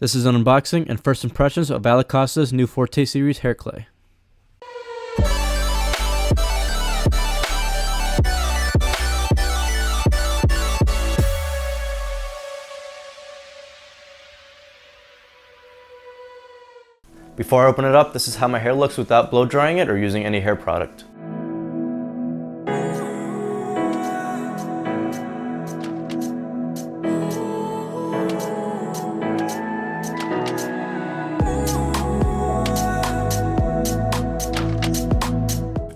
This is an unboxing and first impressions of Alex Costa's new Forte Series hair clay. Before I open it up, this is how my hair looks without blow drying it or using any hair product.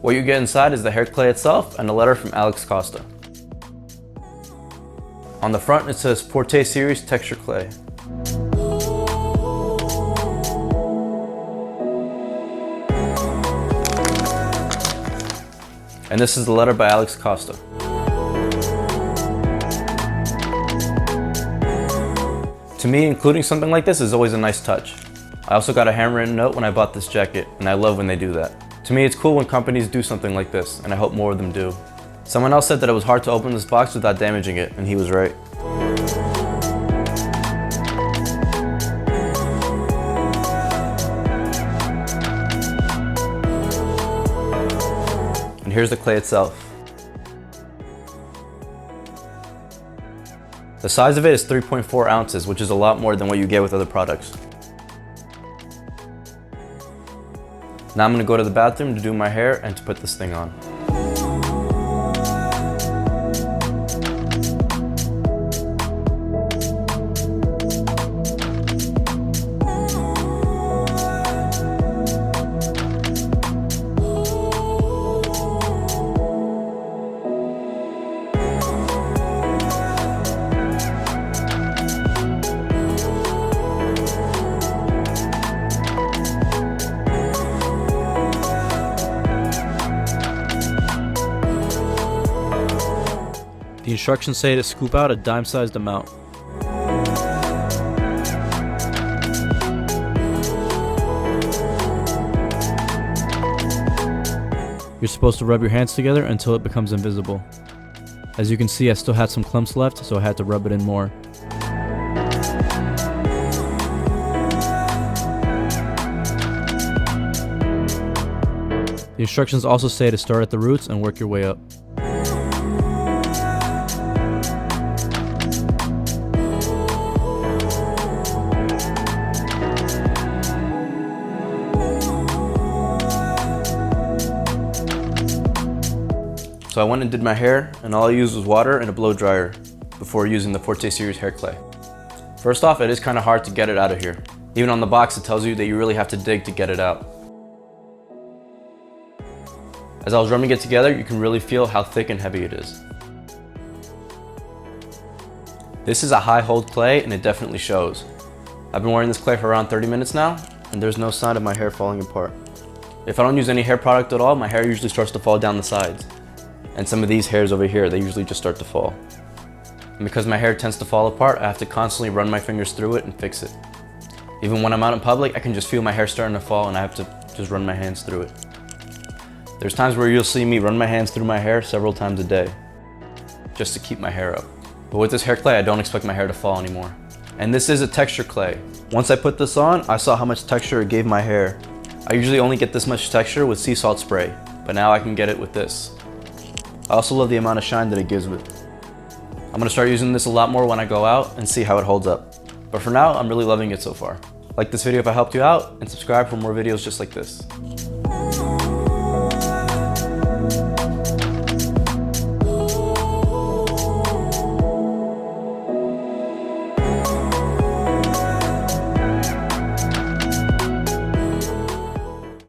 What you get inside is the hair clay itself and a letter from Alex Costa. On the front it says Forte Series Texture Clay. And this is the letter by Alex Costa. To me, including something like this is always a nice touch. I also got a handwritten note when I bought this jacket, and I love when they do that. To me, it's cool when companies do something like this, and I hope more of them do. Someone else said that it was hard to open this box without damaging it, and he was right. And here's the clay itself. The size of it is 3.4 ounces, which is a lot more than what you get with other products. Now I'm going to go to the bathroom to do my hair and to put this thing on. The instructions say to scoop out a dime-sized amount. You're supposed to rub your hands together until it becomes invisible. As you can see, I still had some clumps left, so I had to rub it in more. The instructions also say to start at the roots and work your way up. So I went and did my hair, and all I used was water and a blow dryer before using the Forte Series hair clay. First off, it is kind of hard to get it out of here. Even on the box it tells you that you really have to dig to get it out. As I was rubbing it together, you can really feel how thick and heavy it is. This is a high hold clay and it definitely shows. I've been wearing this clay for around 30 minutes now, and there's no sign of my hair falling apart. If I don't use any hair product at all, my hair usually starts to fall down the sides. And some of these hairs over here, they usually just start to fall. And because my hair tends to fall apart, I have to constantly run my fingers through it and fix it. Even when I'm out in public, I can just feel my hair starting to fall and I have to just run my hands through it. There's times where you'll see me run my hands through my hair several times a day, just to keep my hair up. But with this hair clay, I don't expect my hair to fall anymore. And this is a texture clay. Once I put this on, I saw how much texture it gave my hair. I usually only get this much texture with sea salt spray, but now I can get it with this. I also love the amount of shine that it gives me. I'm going to start using this a lot more when I go out and see how it holds up. But for now, I'm really loving it so far. Like this video if it helped you out, and subscribe for more videos just like this.